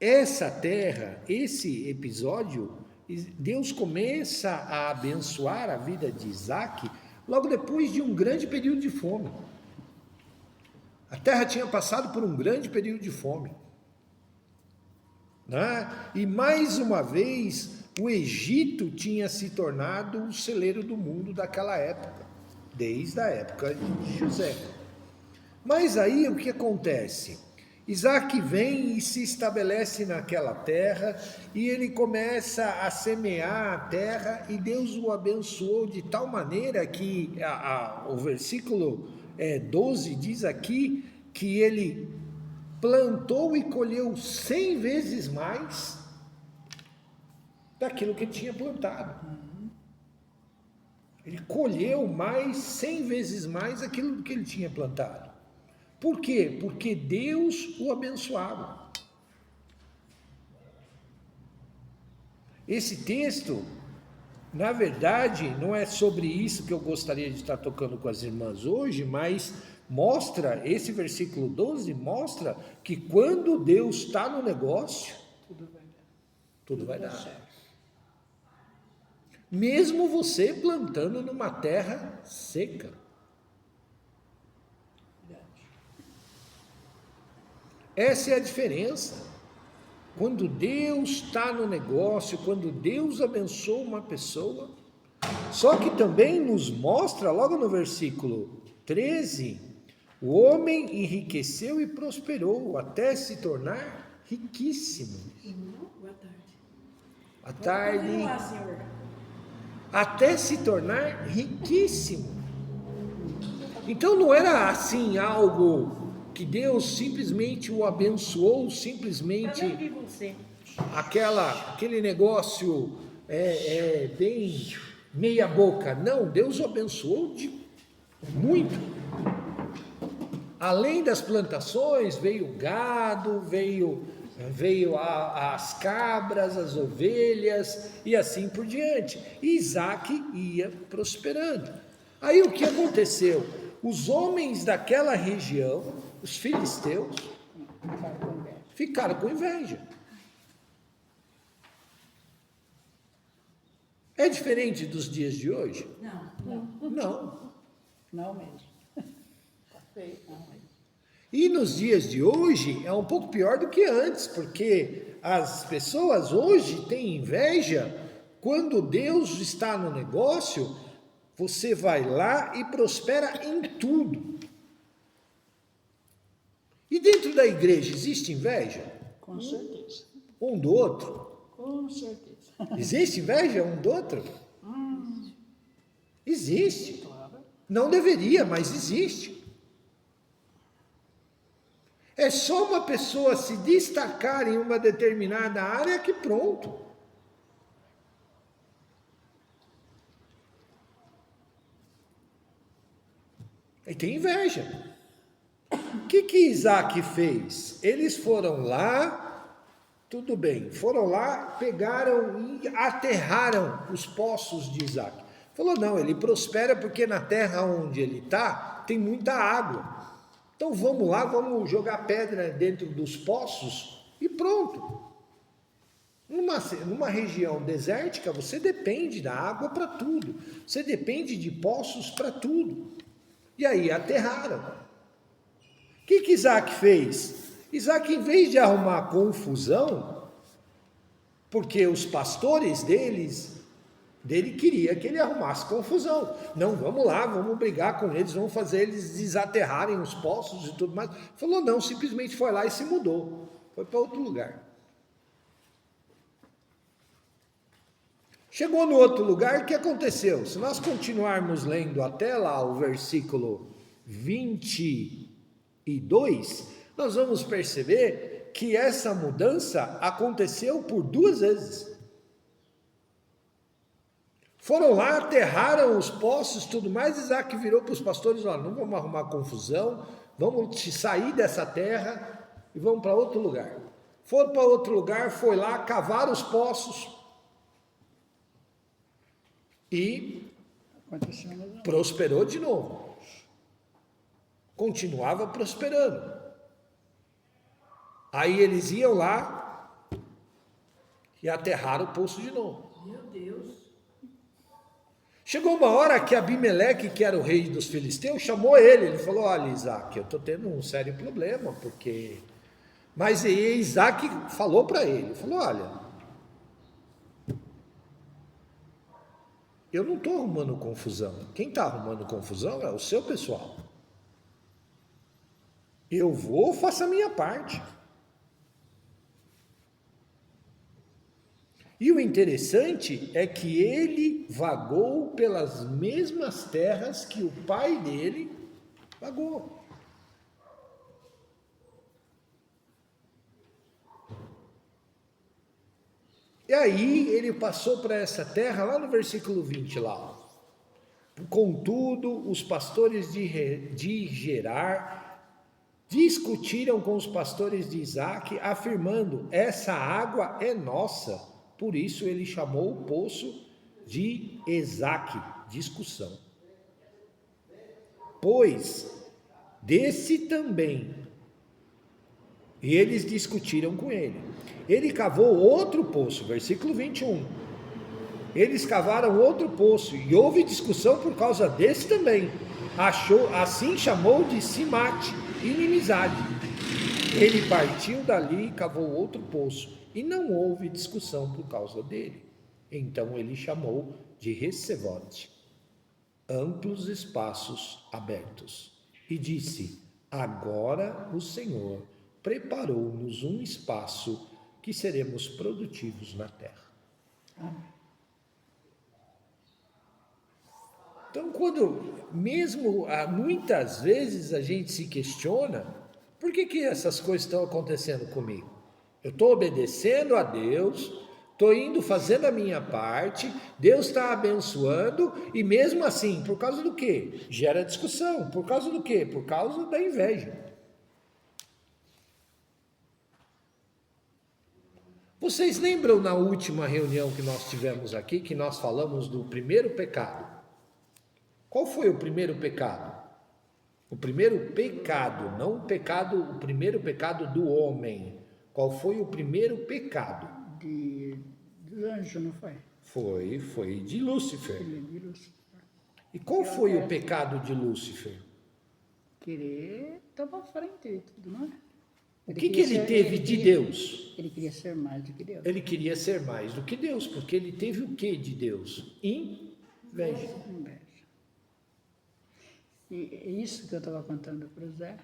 essa terra, esse episódio, Deus começa a abençoar a vida de Isaac logo depois de um grande período de fome. A terra tinha passado por um grande período de fome, né? E mais uma vez, o Egito tinha se tornado o celeiro do mundo daquela época, desde a época de José. Mas aí o que acontece? Isaac vem e se estabelece naquela terra e ele começa a semear a terra e Deus o abençoou de tal maneira que o versículo 12 diz aqui que ele plantou e colheu 100 vezes mais daquilo que ele tinha plantado. Ele colheu mais, 100 vezes mais aquilo que ele tinha plantado. Por quê? Porque Deus o abençoava. Esse texto, na verdade, não é sobre isso que eu gostaria de estar tocando com as irmãs hoje, mas mostra, esse versículo 12 mostra que quando Deus está no negócio, tudo vai dar. Mesmo você plantando numa terra seca. Essa é a diferença. Quando Deus está no negócio, quando Deus abençoa uma pessoa, só que também nos mostra, logo no versículo 13, o homem enriqueceu e prosperou até se tornar riquíssimo. Boa tarde. À tarde, Continuar, senhor. até se tornar riquíssimo. Então não era assim algo que Deus simplesmente o abençoou, simplesmente aquele negócio bem meia boca. Não, Deus o abençoou de muito. Além das plantações, veio o gado, veio as cabras, as ovelhas e assim por diante. E Isaac ia prosperando. Aí o que aconteceu? Os homens daquela região, os filisteus, ficaram com inveja. É diferente dos dias de hoje? Não. Não mesmo. Não mesmo. E nos dias de hoje é um pouco pior do que antes, porque as pessoas hoje têm inveja quando Deus está no negócio, você vai lá e prospera em tudo. E dentro da igreja existe inveja? Com certeza. Um do outro? Com certeza. Existe inveja um do outro? Existe. Claro. Não deveria, mas existe. É só uma pessoa se destacar em uma determinada área que pronto. Aí tem inveja. O que Isaac fez? Eles foram lá, tudo bem, foram lá, pegaram e aterraram os poços de Isaac. Falou, não, ele prospera porque na terra onde ele está, tem muita água. Então vamos lá, vamos jogar pedra dentro dos poços e pronto. Numa região desértica, você depende da água para tudo. Você depende de poços para tudo. E aí aterraram. O que Isaac fez? Isaac, em vez de arrumar confusão, porque os pastores dele queria que ele arrumasse confusão. Não, vamos lá, vamos brigar com eles, vamos fazer eles desaterrarem os poços e tudo mais. Falou, não, simplesmente foi lá e se mudou. Foi para outro lugar. Chegou no outro lugar, o que aconteceu? Se nós continuarmos lendo até lá o versículo 22, nós vamos perceber que essa mudança aconteceu por 2 vezes. Foram lá, aterraram os poços e tudo mais, Isaac virou para os pastores, olha, não vamos arrumar confusão, vamos sair dessa terra e vamos para outro lugar. Foram para outro lugar, foi lá, cavaram os poços e prosperou de novo. Continuava prosperando. Aí eles iam lá, E aterraram o poço de novo. Meu Deus. Chegou uma hora que Abimeleque, que era o rei dos filisteus, chamou ele. Ele falou: olha, Isaac, eu estou tendo um sério problema, porque... Mas Isaac falou para ele, falou: olha, eu não estou arrumando confusão. Quem está arrumando confusão é o seu pessoal. Eu vou, faço a minha parte. E o interessante é que ele vagou pelas mesmas terras que o pai dele vagou. E aí ele passou para essa terra, lá no versículo 20, lá. Ó. Contudo, os pastores de Gerar discutiram com os pastores de Isaac, afirmando: essa água é nossa. Por isso ele chamou o poço de Esaque, discussão. Pois desse também. E eles discutiram com ele. Ele cavou outro poço, versículo 21. Eles cavaram outro poço e houve discussão por causa desse também. Assim chamou de Simate, inimizade. Ele partiu dali e cavou outro poço e não houve discussão por causa dele. Então ele chamou de Ressevote, amplos espaços abertos, e disse: agora o Senhor preparou-nos um espaço que seremos produtivos na terra. Então, muitas vezes a gente se questiona, por que essas coisas estão acontecendo comigo? Eu estou obedecendo a Deus, estou indo fazendo a minha parte, Deus está abençoando, e mesmo assim, por causa do quê? Gera discussão. Por causa do quê? Por causa da inveja. Vocês lembram na última reunião que nós tivemos aqui, que nós falamos do primeiro pecado? Qual foi o primeiro pecado? O primeiro pecado, não o pecado, o primeiro pecado do homem. Qual foi o primeiro pecado? Do anjo, não foi? Foi de Lúcifer. De Lúcifer. E qual foi o pecado de Lúcifer? Querer tomar frente e tudo, não é? O que ele teve de Deus? Ele queria ser mais do que Deus. Ele queria ser mais do que Deus, porque ele teve o que de Deus? Inveja. E isso que eu estava contando para o Zé,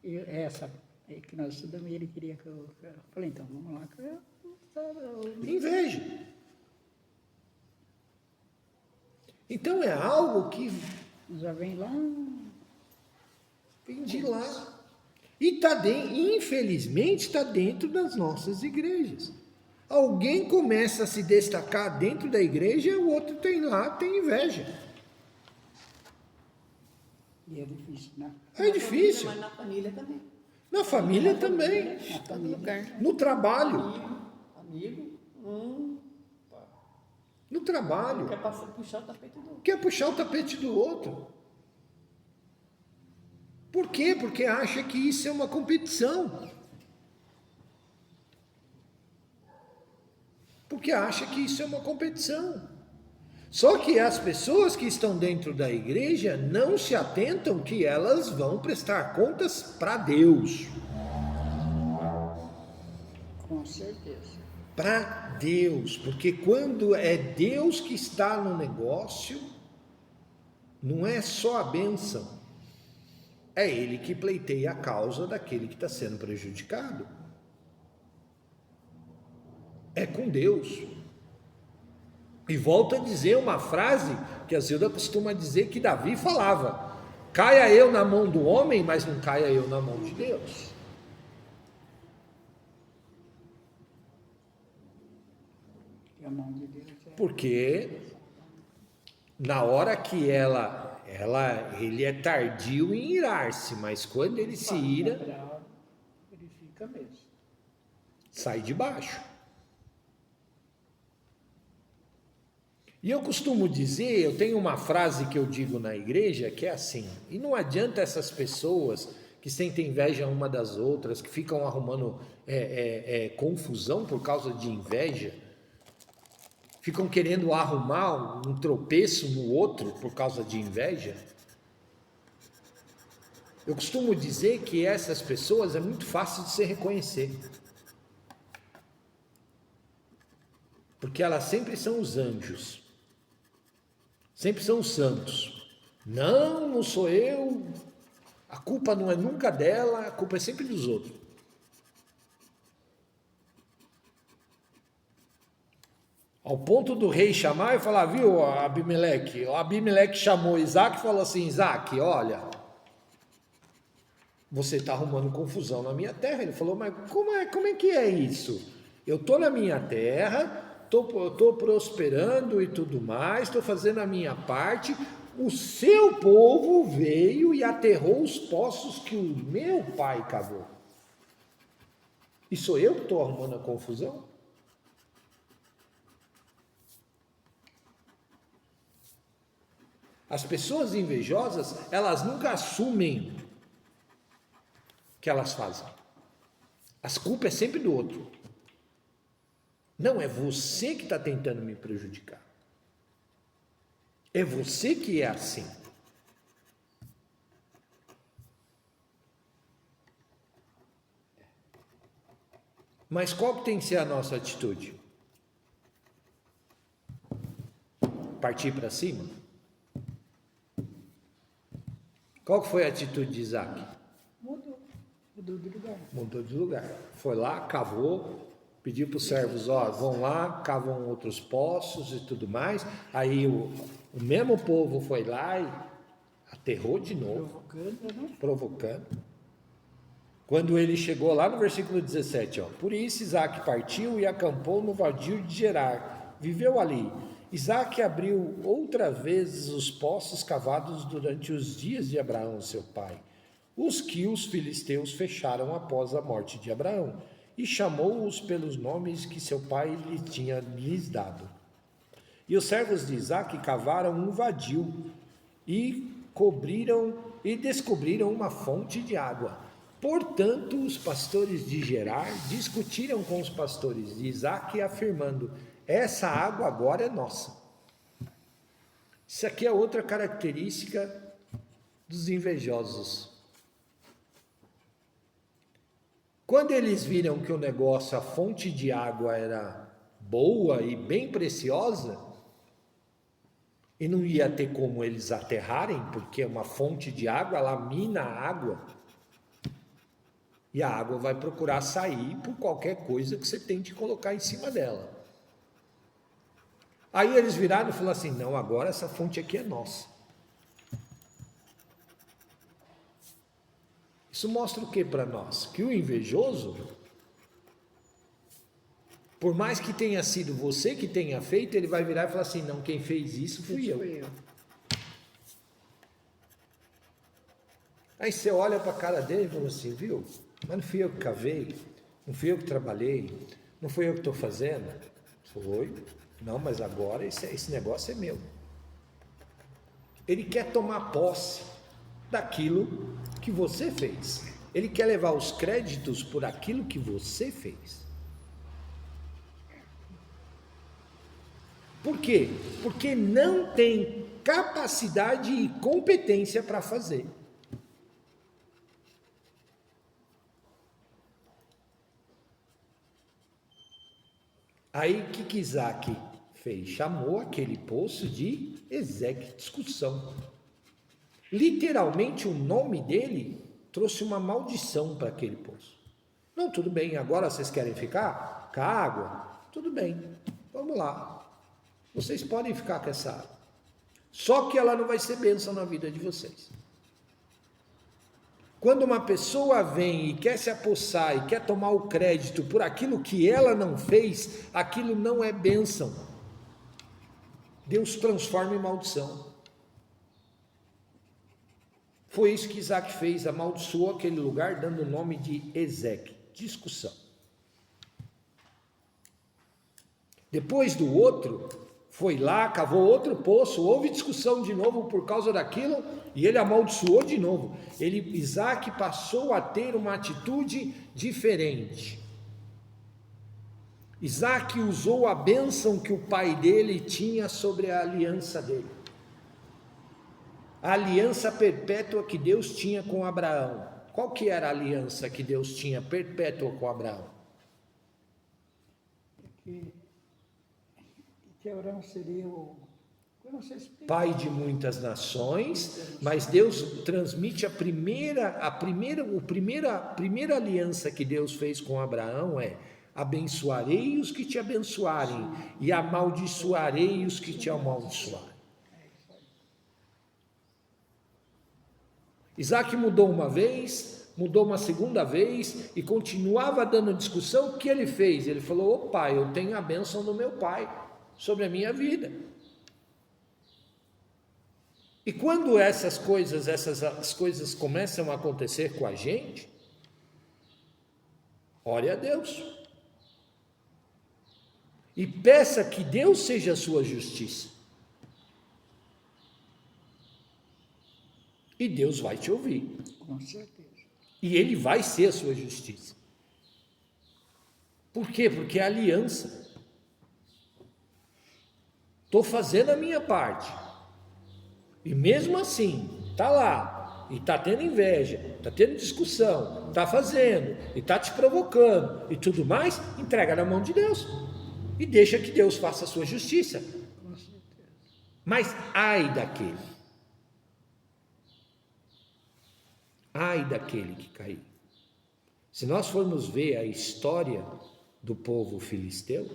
essa que nós estudamos, e ele queria que eu falei, então, vamos lá. Inveja. Então é algo que já vem lá. Vem de lá. E infelizmente está dentro das nossas igrejas. Alguém começa a se destacar dentro da igreja, o outro tem inveja. E é difícil, né? É difícil. Mas na família também. Na família também. No trabalho. Amigo. No trabalho. Quer puxar o tapete do outro. Quer puxar o tapete do outro. Por quê? Porque acha que isso é uma competição. Porque acha que isso é uma competição. Só que as pessoas que estão dentro da igreja não se atentam que elas vão prestar contas para Deus. Com certeza. Para Deus, porque quando é Deus que está no negócio, não é só a bênção, é Ele que pleiteia a causa daquele que está sendo prejudicado. É com Deus. E volto a dizer uma frase que a Zilda costuma dizer que Davi falava: caia eu na mão do homem, mas não caia eu na mão de Deus. E a mão de Deus Porque na hora que ele é tardio em irar-se, mas quando ele se ira, ele fica mesmo. sai de baixo. E eu costumo dizer, eu tenho uma frase que eu digo na igreja que é assim: e não adianta essas pessoas que sentem inveja uma das outras, que ficam arrumando confusão por causa de inveja, ficam querendo arrumar um tropeço no outro por causa de inveja. Eu costumo dizer que essas pessoas é muito fácil de se reconhecer. Porque elas sempre são os anjos. Sempre são os santos. Não, não sou eu. A culpa não é nunca dela, a culpa é sempre dos outros. Ao ponto do rei chamar e falar, viu, Abimeleque? O Abimeleque chamou Isaac e falou assim, Isaac, olha, você está arrumando confusão na minha terra. Ele falou, mas como é que é isso? Eu estou na minha terra, estou prosperando e tudo mais, estou fazendo a minha parte, o seu povo veio e aterrou os poços que o meu pai cavou. E sou eu que estou arrumando a confusão? As pessoas invejosas, elas nunca assumem que elas fazem. As culpas é sempre do outro. Não, é você que está tentando me prejudicar. É você que é assim. Mas qual que tem que ser a nossa atitude? Partir para cima? Qual que foi a atitude de Isaac? Mudou de lugar. Mudou de lugar. Foi lá, cavou, pediu para os servos, ó, vão lá, cavam outros poços e tudo mais. Aí o mesmo povo foi lá e aterrou de novo. Provocando. Quando ele chegou lá no versículo 17, ó, por isso Isaac partiu e acampou no vadio de Gerar. Viveu ali. Isaac abriu outra vez os poços cavados durante os dias de Abraão, seu pai, os que os filisteus fecharam após a morte de Abraão, e chamou-os pelos nomes que seu pai lhes dado. E os servos de Isaac cavaram um vadio e descobriram uma fonte de água. Portanto, os pastores de Gerar discutiram com os pastores de Isaac, afirmando, essa água agora é nossa. Isso aqui é outra característica dos invejosos. Quando eles viram que o negócio, a fonte de água era boa e bem preciosa, e não ia ter como eles aterrarem, porque uma fonte de água, ela mina a água, e a água vai procurar sair por qualquer coisa que você tente colocar em cima dela. Aí eles viraram e falaram assim, não, agora essa fonte aqui é nossa. Isso mostra o que para nós? Que o invejoso, por mais que tenha sido você que tenha feito, ele vai virar e falar assim, não, quem fez isso fui eu. Aí você olha para a cara dele e fala assim, viu? Mas não fui eu que cavei, não fui eu que trabalhei, não fui eu que estou fazendo. Foi. Não, mas agora esse negócio é meu. Ele quer tomar posse daquilo que você fez. Ele quer levar os créditos por aquilo que você fez. Por quê? Porque não tem capacidade e competência para fazer. Aí o que Isaac fez? Chamou aquele poço de Ezeque, discussão. Literalmente o nome dele trouxe uma maldição para aquele poço. Não, tudo bem, agora vocês querem ficar com a água? Tudo bem, vamos lá. Vocês podem ficar com essa água. Só que ela não vai ser bênção na vida de vocês. Quando uma pessoa vem e quer se apossar e quer tomar o crédito por aquilo que ela não fez, aquilo não é bênção. Deus transforma em maldição. Foi isso que Isaac fez, amaldiçoou aquele lugar, dando o nome de Ezeque, discussão. Depois do outro, foi lá, cavou outro poço, houve discussão de novo por causa daquilo, e ele amaldiçoou de novo. Isaac passou a ter uma atitude diferente. Isaac usou a bênção que o pai dele tinha sobre a aliança dele. A aliança perpétua que Deus tinha com Abraão. Qual que era a aliança que Deus tinha perpétua com Abraão? Que Abraão seria o... Eu não sei explicar. Pai de muitas nações, mas Deus transmite a primeira aliança que Deus fez com Abraão é: abençoarei os que te abençoarem e amaldiçoarei os que te amaldiçoarem. Isaac mudou uma vez, mudou uma segunda vez e continuava dando discussão. O que ele fez? Ele falou: ô pai, eu tenho a bênção do meu pai sobre a minha vida. E quando essas coisas começam a acontecer com a gente, ore a Deus e peça que Deus seja a sua justiça. E Deus vai te ouvir. Com certeza. E Ele vai ser a sua justiça. Por quê? Porque é aliança. Estou fazendo a minha parte. E mesmo assim, está lá, e está tendo inveja, está tendo discussão, está fazendo, e está te provocando, e tudo mais, entrega na mão de Deus. E deixa que Deus faça a sua justiça. Com certeza. Mas ai daquele que cair. Se nós formos ver a história do povo filisteu,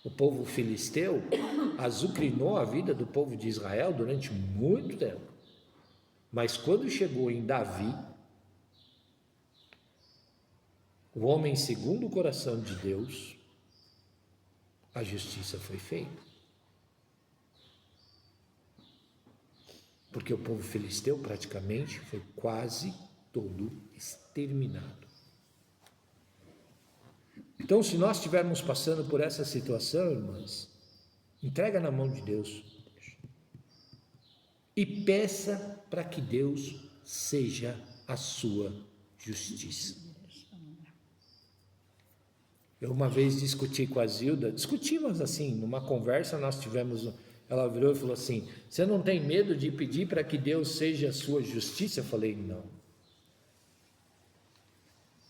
o povo filisteu azucrinou a vida do povo de Israel durante muito tempo. Mas quando chegou em Davi, o homem segundo o coração de Deus, a justiça foi feita. Porque o povo filisteu praticamente foi quase todo exterminado. Então, se nós estivermos passando por essa situação, irmãs, entrega na mão de Deus e peça para que Deus seja a sua justiça. Eu uma vez discuti com a Zilda, discutimos assim, numa conversa nós tivemos, ela virou e falou assim: você não tem medo de pedir para que Deus seja a sua justiça? Eu falei: não.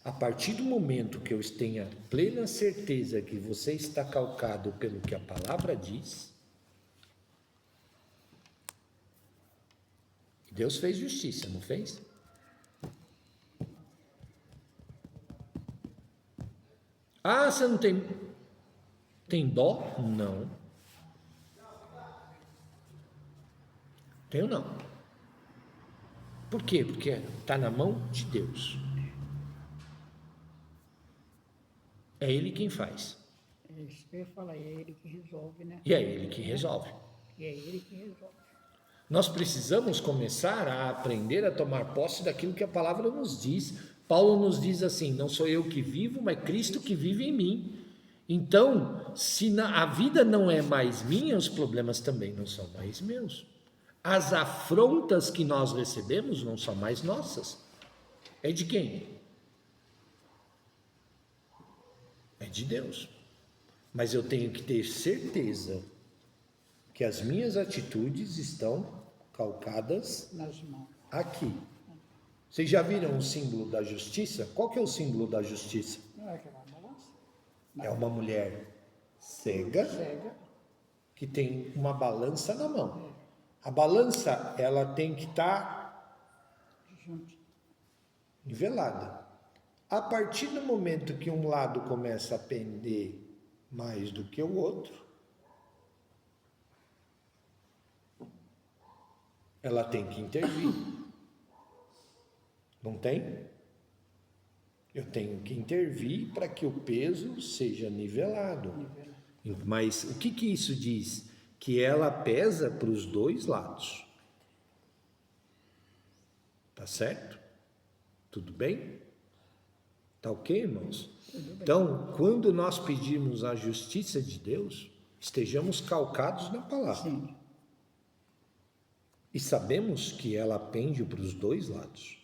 A partir do momento que eu tenha plena certeza que você está calcado pelo que a palavra diz, Deus fez justiça, não fez? Ah, você não tem dó? Não. Tenho não. Por quê? Porque está na mão de Deus. É Ele quem faz. É isso que eu ia falar, é Ele que resolve, né? E é Ele que resolve. E é Ele que resolve. Nós precisamos começar a aprender a tomar posse daquilo que a palavra nos diz. Paulo nos diz assim: não sou eu que vivo, mas Cristo que vive em mim. Então, se a vida não é mais minha, os problemas também não são mais meus. As afrontas que nós recebemos não são mais nossas. É de quem? É de Deus. Mas eu tenho que ter certeza que as minhas atitudes estão calcadas Nas mãos. aqui. Vocês já viram o símbolo da justiça? Qual que é o símbolo da justiça? Não é aquela balança? É uma mulher cega Cega. que tem uma balança na mão. A balança, ela tem que estar Junto. nivelada. A partir do momento que um lado começa a pender mais do que o outro, ela tem que intervir. Não tem? Eu tenho que intervir para que o peso seja nivelado. Mas o que isso diz? Que ela pesa para os dois lados. Tá certo? Tudo bem? Tá ok, irmãos? Então, quando nós pedirmos a justiça de Deus, estejamos calcados na palavra. Sim. E sabemos que ela pende para os dois lados.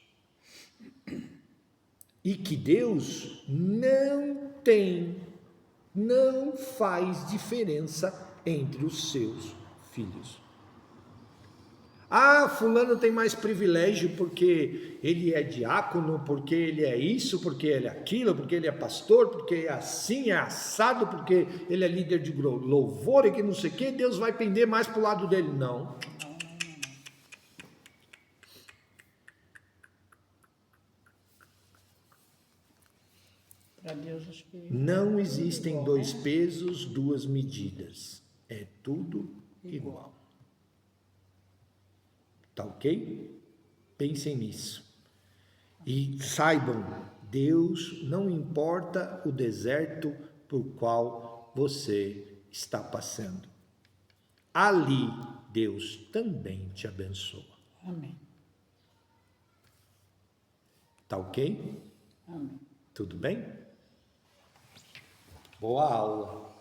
E que Deus não não faz diferença entre os seus filhos. Ah, fulano tem mais privilégio porque ele é diácono, porque ele é isso, porque ele é aquilo, porque ele é pastor, porque é assim, é assado, porque ele é líder de louvor e que não sei o que, Deus vai pender mais para o lado dele. Não. Para Deus, acho que. Não existem dois pesos, duas medidas. É tudo igual. Tá ok? Pensem nisso. E saibam, Deus não importa o deserto por qual você está passando. Ali, Deus também te abençoa. Amém. Tá ok? Amém. Tudo bem? Boa aula.